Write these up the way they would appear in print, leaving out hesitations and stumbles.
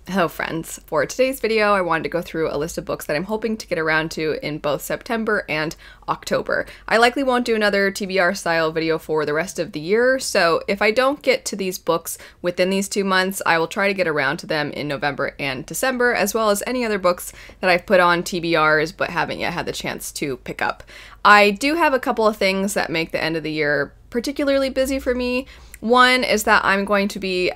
Hello friends. For today's video, I wanted to go through a list of books that I'm hoping to get around to in both September and October. I likely won't do another TBR style video for the rest of the year, so if I don't get to these books within these 2 months, I will try to get around to them in November and December, as well as any other books that I've put on TBRs but haven't yet had the chance to pick up. I do have a couple of things that make the end of the year particularly busy for me. One is that I'm going to be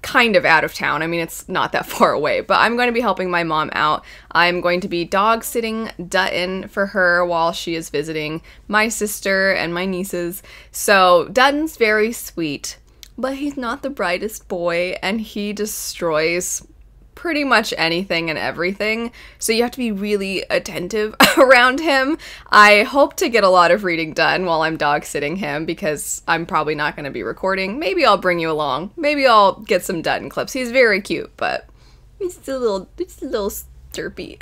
kind of out of town. I mean, it's not that far away, but I'm going to be helping my mom out. I'm going to be dog sitting Dutton for her while she is visiting my sister and my nieces. So Dutton's very sweet, but he's not the brightest boy, and he destroys pretty much anything and everything, so you have to be really attentive around him. I hope to get a lot of reading done while I'm dog sitting him, because I'm probably not going to be recording. Maybe I'll bring you along. Maybe I'll get some Dutton clips. He's very cute, but he's a little derpy.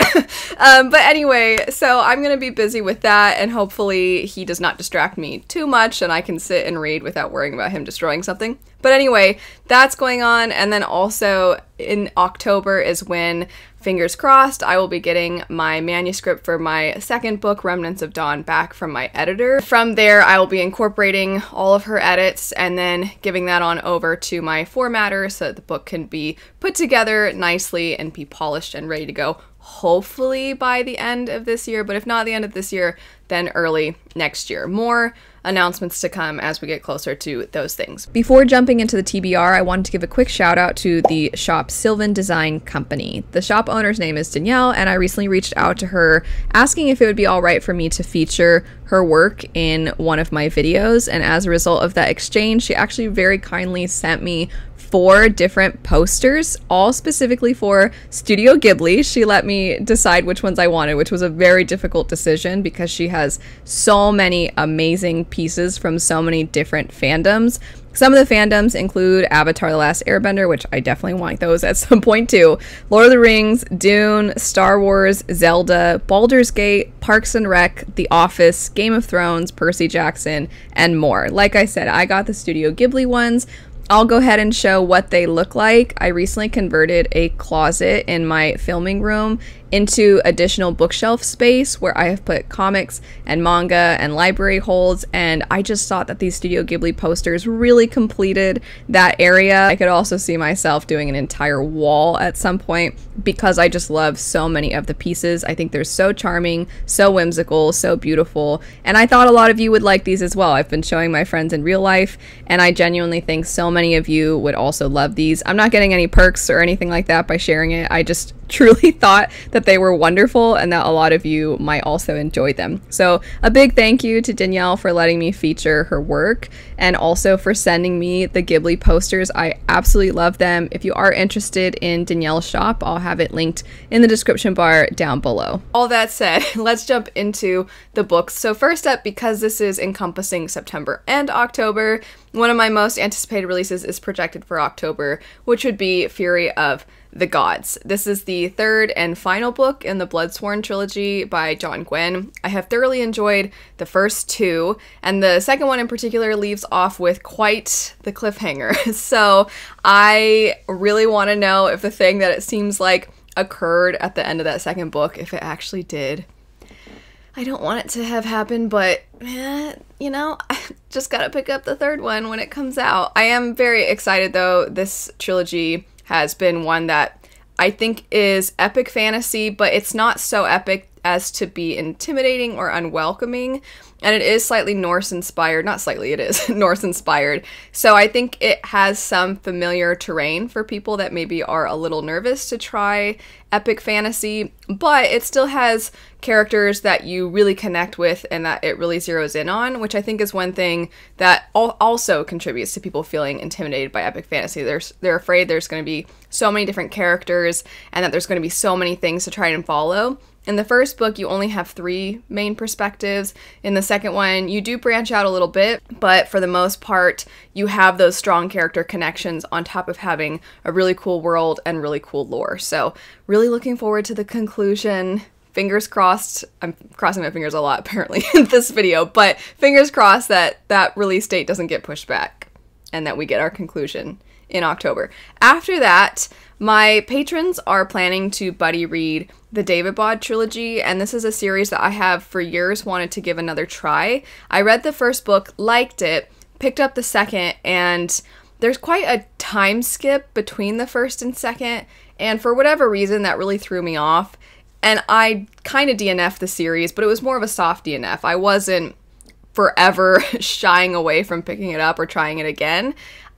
But anyway, so I'm gonna be busy with that, and hopefully he does not distract me too much and I can sit and read without worrying about him destroying something. But anyway, that's going on, and then also in October is when, fingers crossed, I will be getting my manuscript for my second book, Remnants of Dawn, back from my editor. From there, I will be incorporating all of her edits and then giving that on over to my formatter so that the book can be put together nicely and be polished and ready to go, hopefully by the end of this year, but if not the end of this year, then early next year. More announcements to come as we get closer to those things. Before jumping into the TBR, I wanted to give a quick shout out to the shop Sylvan Design Company. The shop owner's name is Danielle, and I recently reached out to her asking if it would be all right for me to feature her work in one of my videos, and as a result of that exchange, she actually very kindly sent me 4 different posters, all specifically for Studio Ghibli. She let me decide which ones I wanted, which was a very difficult decision because she has so many amazing pieces from so many different fandoms. Some of the fandoms include Avatar: The Last Airbender, which I definitely want those at some point too, Lord of the Rings, Dune, Star Wars, Zelda, Baldur's Gate, Parks and Rec, The Office, Game of Thrones, Percy Jackson, and more. Like I said, I got the Studio Ghibli ones. I'll go ahead and show what they look like. I recently converted a closet in my filming room into additional bookshelf space where I have put comics and manga and library holds, and I just thought that these Studio Ghibli posters really completed that area. I could also see myself doing an entire wall at some point because I just love so many of the pieces. I think they're so charming, so whimsical, so beautiful, and I thought a lot of you would like these as well. I've been showing my friends in real life, and I genuinely think so many of you would also love these. I'm not getting any perks or anything like that by sharing it. I just truly thought that they were wonderful and that a lot of you might also enjoy them. So a big thank you to Danielle for letting me feature her work, and also for sending me the Ghibli posters. I absolutely love them. If you are interested in Danielle's shop, I'll have it linked in the description bar down below. All that said, let's jump into the books. So first up, because this is encompassing September and October, one of my most anticipated releases is projected for October, which would be Fury of the Gods. This is the third and final book in the Bloodsworn trilogy by John Gwynne. I have thoroughly enjoyed the first 2, and the second one in particular leaves off with quite the cliffhanger. So I really want to know if the thing that it seems like occurred at the end of that second book, if it actually did. I don't want it to have happened, but you know, I just gotta pick up the third one when it comes out. I am very excited though. This trilogy has been one that I think is epic fantasy, but it's not so epic as to be intimidating or unwelcoming, and it is slightly Norse-inspired. Not slightly, it is Norse-inspired. So I think it has some familiar terrain for people that maybe are a little nervous to try epic fantasy, but it still has characters that you really connect with and that it really zeroes in on, which I think is one thing that also contributes to people feeling intimidated by epic fantasy. They're afraid there's going to be so many different characters and that there's going to be so many things to try and follow. In the first book, you only have 3 main perspectives. In the second one, you do branch out a little bit, but for the most part, you have those strong character connections on top of having a really cool world and really cool lore. So really looking forward to the conclusion. Fingers crossed. I'm crossing my fingers a lot apparently in this video, but fingers crossed that that release date doesn't get pushed back and that we get our conclusion in October. After that, my patrons are planning to buddy read the Davidbod trilogy, and this is a series that I have for years wanted to give another try. I read the first book, liked it, picked up the second, and there's quite a time skip between the first and second, and for whatever reason that really threw me off. And I kind of DNF'd the series, but it was more of a soft DNF. I wasn't forever shying away from picking it up or trying it again.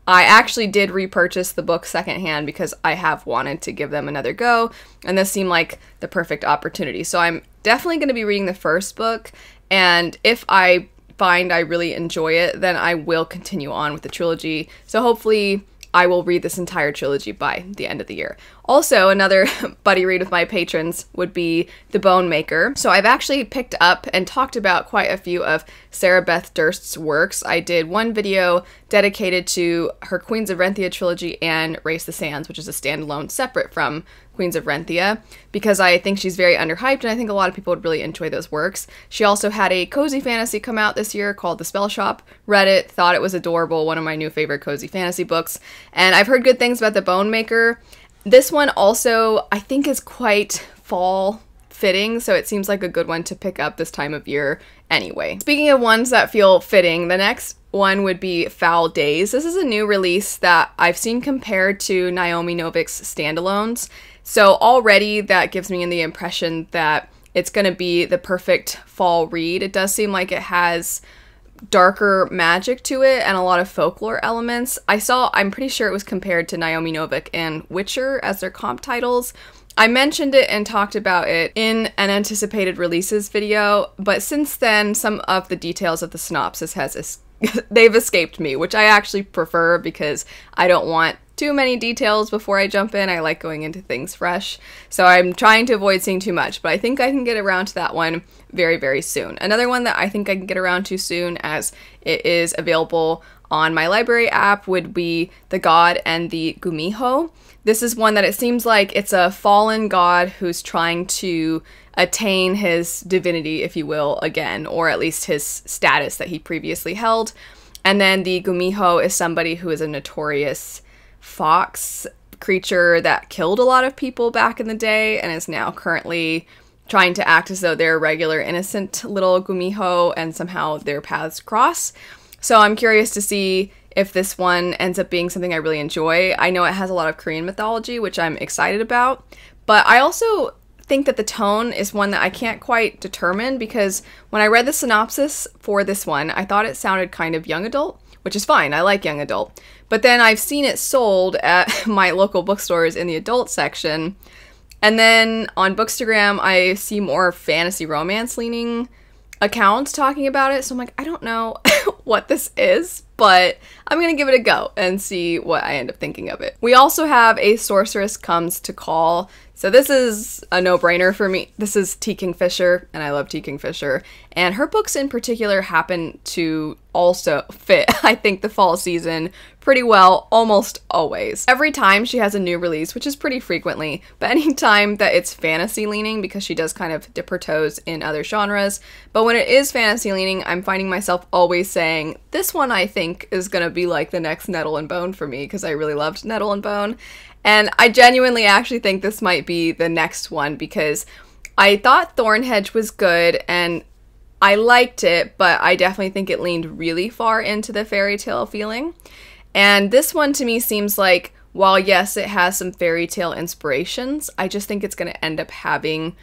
I actually did repurchase the book secondhand because I have wanted to give them another go, and this seemed like the perfect opportunity. So I'm definitely going to be reading the first book, and if I find I really enjoy it, then I will continue on with the trilogy. So hopefully I will read this entire trilogy by the end of the year. Also, another buddy read with my patrons would be The Bone Maker. So I've actually picked up and talked about quite a few of Sarah Beth Durst's works. I did one video dedicated to her Queens of Renthia trilogy and Race the Sands, which is a standalone separate from Queens of Renthia, because I think she's very underhyped and I think a lot of people would really enjoy those works. She also had a cozy fantasy come out this year called The Spell Shop. Read it, thought it was adorable, one of my new favorite cozy fantasy books, and I've heard good things about The Bone Maker. This one also, I think, is quite fall fitting, so it seems like a good one to pick up this time of year anyway. Speaking of ones that feel fitting, the next one would be Foul Days. This is a new release that I've seen compared to Naomi Novik's standalones, so already that gives me the impression that it's going to be the perfect fall read. It does seem like it has darker magic to it and a lot of folklore elements. I'm pretty sure it was compared to Naomi Novik and Witcher as their comp titles. I mentioned it and talked about it in an anticipated releases video, but since then some of the details of the synopsis they've escaped me, which I actually prefer because I don't want too many details before I jump in. I like going into things fresh, so I'm trying to avoid seeing too much, but I think I can get around to that one very, very soon. Another one that I think I can get around to soon, as it is available on my library app, would be The God and the Gumiho. This is one that it seems like it's a fallen god who's trying to attain his divinity, if you will, again, or at least his status that he previously held. And then the Gumiho is somebody who is a notorious fox creature that killed a lot of people back in the day and is now currently trying to act as though they're a regular innocent little Gumiho, and somehow their paths cross. So I'm curious to see if this one ends up being something I really enjoy. I know it has a lot of Korean mythology, which I'm excited about, but I also think that the tone is one that I can't quite determine, because when I read the synopsis for this one, I thought it sounded kind of young adult, which is fine, I like young adult. But then I've seen it sold at my local bookstores in the adult section, and then on Bookstagram I see more fantasy romance leaning accounts talking about it, so I'm like, I don't know what this is, but I'm gonna give it a go and see what I end up thinking of it. We also have A Sorceress Comes to Call. So this is a no-brainer for me. This is T. Kingfisher, and I love T. Kingfisher, and her books in particular happen to also fit, I think, the fall season pretty well, almost always. Every time she has a new release, which is pretty frequently, but any time that it's fantasy leaning, because she does kind of dip her toes in other genres, but when it is fantasy leaning, I'm finding myself always saying, this one I think is gonna be like the next Nettle and Bone for me, because I really loved Nettle and Bone. And I genuinely actually think this might be the next one, because I thought Thornhedge was good and I liked it, but I definitely think it leaned really far into the fairy tale feeling. And this one to me seems like, while yes, it has some fairy tale inspirations, I just think it's going to end up having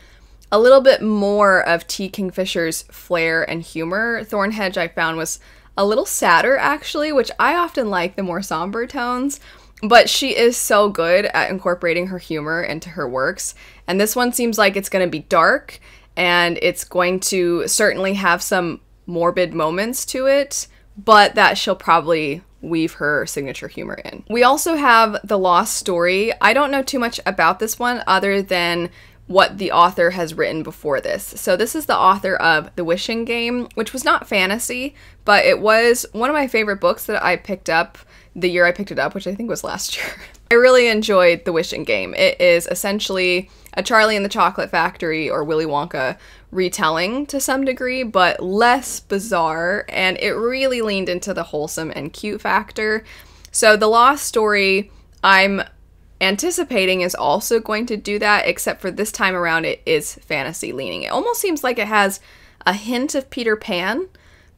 a little bit more of T. Kingfisher's flair and humor. Thornhedge I found was a little sadder actually, which I often like the more somber tones. But she is so good at incorporating her humor into her works, and this one seems like it's going to be dark, and it's going to certainly have some morbid moments to it, but that she'll probably weave her signature humor in. We also have The Lost Story. I don't know too much about this one other than what the author has written before this. So this is the author of The Wishing Game, which was not fantasy, but it was one of my favorite books that I picked up the year I picked it up, which I think was last year. I really enjoyed The Wishing Game. It is essentially a Charlie and the Chocolate Factory or Willy Wonka retelling to some degree, but less bizarre, and it really leaned into the wholesome and cute factor. So the Lost Story, I'm anticipating is also going to do that, except for this time around it is fantasy leaning. It almost seems like it has a hint of Peter Pan,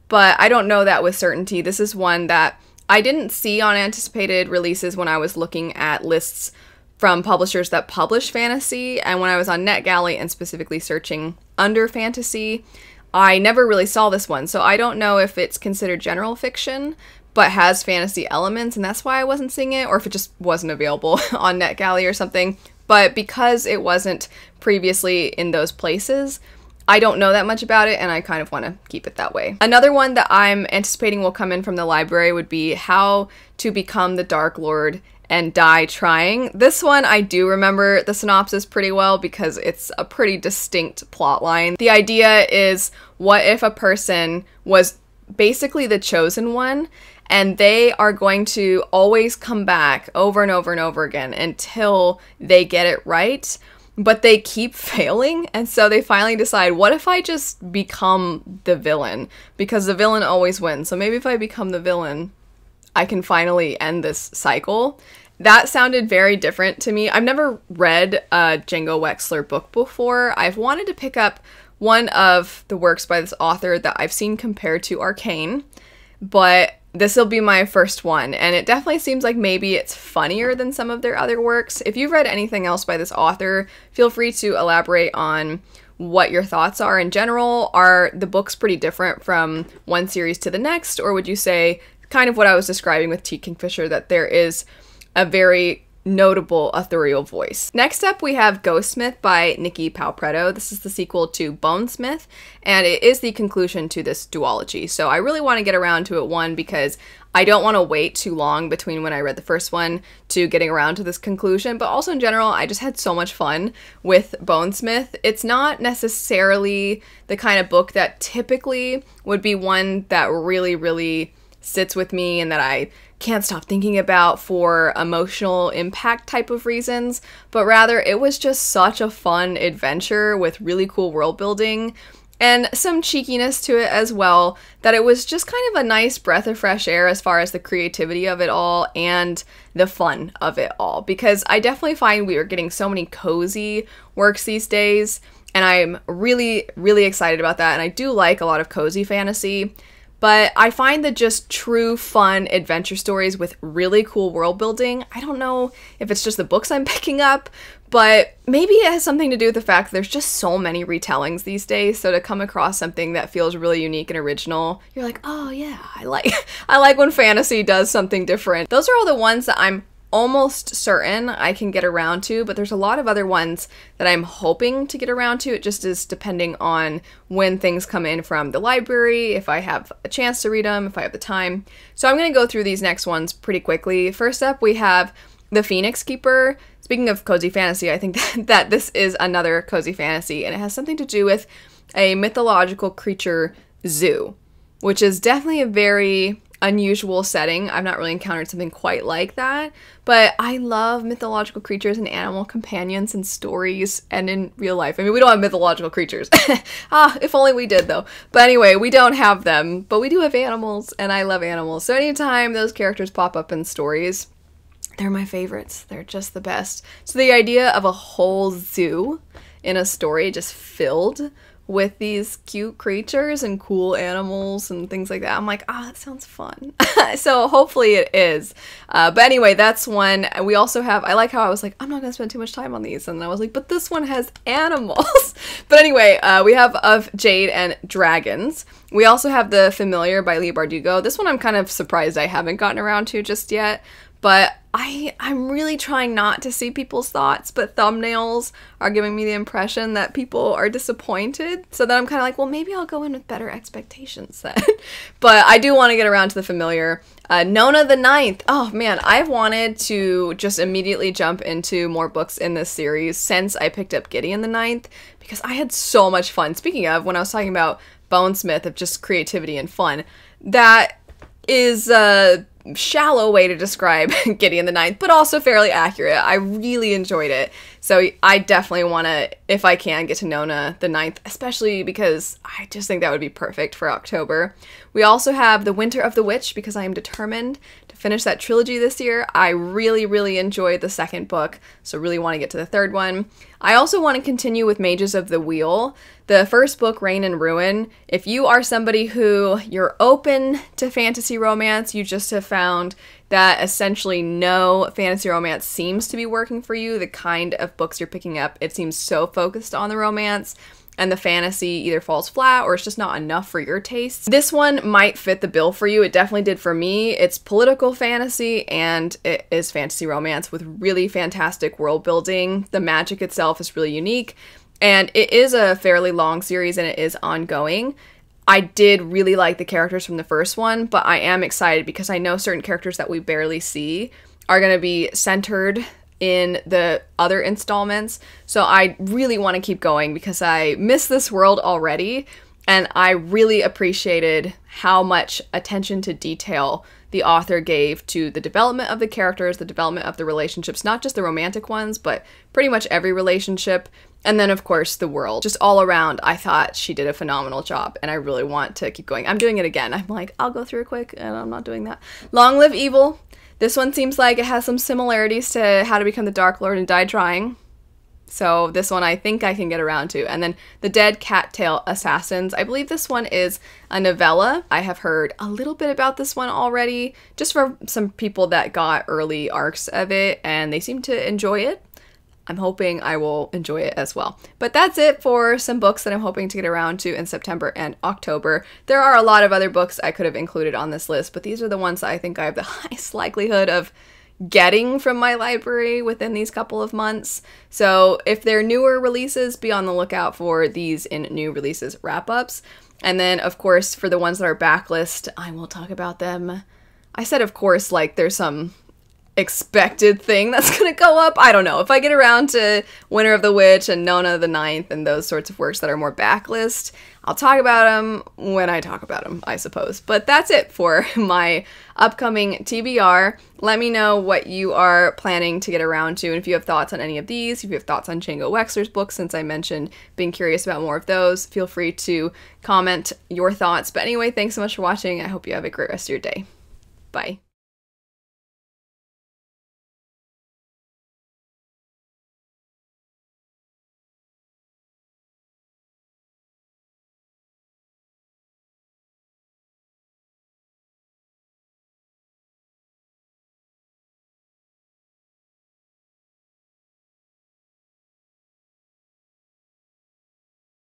but I don't know that with certainty. This is one that I didn't see on anticipated releases when I was looking at lists from publishers that publish fantasy, and when I was on NetGalley and specifically searching under fantasy, I never really saw this one, so I don't know if it's considered general fiction, but has fantasy elements, and that's why I wasn't seeing it, or if it just wasn't available on NetGalley or something. But because it wasn't previously in those places, I don't know that much about it, and I kind of want to keep it that way. Another one that I'm anticipating will come in from the library would be How to Become the Dark Lord and Die Trying. This one, I do remember the synopsis pretty well because it's a pretty distinct plot line. The idea is, what if a person was basically the chosen one, and they are going to always come back over and over and over again until they get it right, but they keep failing, and so they finally decide, what if I just become the villain? Because the villain always wins, so maybe if I become the villain, I can finally end this cycle. That sounded very different to me. I've never read a Django Wexler book before. I've wanted to pick up one of the works by this author that I've seen compared to Arcane, but this will be my first one, and it definitely seems like maybe it's funnier than some of their other works. If you've read anything else by this author, feel free to elaborate on what your thoughts are in general. Are the books pretty different from one series to the next, or would you say, kind of what I was describing with T. Kingfisher, that there is a very notable authorial voice? Next up, we have Ghostsmith by Nikki Palpretto. This is the sequel to Bonesmith, and it is the conclusion to this duology. So I really want to get around to it, one, because I don't want to wait too long between when I read the first one to getting around to this conclusion, but also in general, I just had so much fun with Bonesmith. It's not necessarily the kind of book that typically would be one that really, really sits with me and that I can't stop thinking about for emotional impact type of reasons, but rather it was just such a fun adventure with really cool world building and some cheekiness to it as well, that it was just kind of a nice breath of fresh air as far as the creativity of it all and the fun of it all, because I definitely find we are getting so many cozy works these days, and I'm really, really excited about that, and I do like a lot of cozy fantasy. But I find that just true fun adventure stories with really cool world building, I don't know if it's just the books I'm picking up, but maybe it has something to do with the fact that there's just so many retellings these days, so to come across something that feels really unique and original, you're like, oh yeah, I like when fantasy does something different. Those are all the ones that I'm almost certain I can get around to, but there's a lot of other ones that I'm hoping to get around to. It just is depending on when things come in from the library, if I have a chance to read them, if I have the time. So I'm going to go through these next ones pretty quickly. First up, we have The Phoenix Keeper. Speaking of cozy fantasy, I think that this is another cozy fantasy, and it has something to do with a mythological creature zoo, which is definitely a very unusual setting. I've not really encountered something quite like that, but I love mythological creatures and animal companions and stories and in real life. I mean, we don't have mythological creatures. If only we did though. But anyway, we don't have them, but we do have animals, and I love animals. So anytime those characters pop up in stories, they're my favorites. They're just the best. So the idea of a whole zoo in a story just filled with these cute creatures and cool animals and things like that, I'm like, that sounds fun. So hopefully it is. But anyway, that's one. We also have, I like how I was like, I'm not gonna spend too much time on these, and I was like, but this one has animals. But anyway, we have Of Jade and Dragons. We also have The Familiar by Leigh Bardugo. This one I'm kind of surprised I haven't gotten around to just yet, but I'm really trying not to see people's thoughts, but thumbnails are giving me the impression that people are disappointed, so then I'm kind of like, well, maybe I'll go in with better expectations then. But I do want to get around to The Familiar. Nona the Ninth. Oh man, I've wanted to just immediately jump into more books in this series since I picked up Gideon the Ninth, because I had so much fun. Speaking of, when I was talking about Bonesmith of just creativity and fun, that is shallow way to describe Gideon the Ninth, but also fairly accurate. I really enjoyed it. So I definitely want to if I can get to Nona the 9th, especially because I just think that would be perfect for October. We also have The Winter of the Witch, because I am determined to finish that trilogy this year. I really, really enjoyed the second book, so really want to get to the third one. I also want to continue with Mages of the Wheel. The first book, Reign and Ruin, if you are somebody who you're open to fantasy romance, you just have found that essentially no fantasy romance seems to be working for you, the kind of books you're picking up, it seems so focused on the romance, and the fantasy either falls flat or it's just not enough for your taste. This one might fit the bill for you. It definitely did for me. It's political fantasy and it is fantasy romance with really fantastic world building. The magic itself is really unique, and it is a fairly long series and it is ongoing. I did really like the characters from the first one, but I am excited because I know certain characters that we barely see are going to be centered in the other installments. So I really want to keep going because I miss this world already, and I really appreciated how much attention to detail the author gave to the development of the characters, the development of the relationships, not just the romantic ones, but pretty much every relationship. And then, of course, the world. Just all around, I thought she did a phenomenal job, and I really want to keep going. I'm doing it again. I'm like, I'll go through it quick, and I'm not doing that. Long Live Evil. This one seems like it has some similarities to How to Become the Dark Lord and Die Trying. So this one I think I can get around to. And then The Dead Cattail Assassins. I believe this one is a novella. I have heard a little bit about this one already, just from some people that got early arcs of it, and they seem to enjoy it. I'm hoping I will enjoy it as well. But that's it for some books that I'm hoping to get around to in September and October. There are a lot of other books I could have included on this list, but these are the ones that I think I have the highest likelihood of getting from my library within these couple of months. So if they're newer releases, be on the lookout for these in new releases wrap-ups. And then, of course, for the ones that are backlist, I will talk about them. I said, of course, like there's some expected thing that's gonna go up. I don't know. If I get around to Winter of the Witch and Nona the 9th and those sorts of works that are more backlist, I'll talk about them when I talk about them, I suppose. But that's it for my upcoming TBR. Let me know what you are planning to get around to, and if you have thoughts on any of these, if you have thoughts on Django Wexler's books, since I mentioned being curious about more of those, feel free to comment your thoughts. But anyway, thanks so much for watching. I hope you have a great rest of your day. Bye.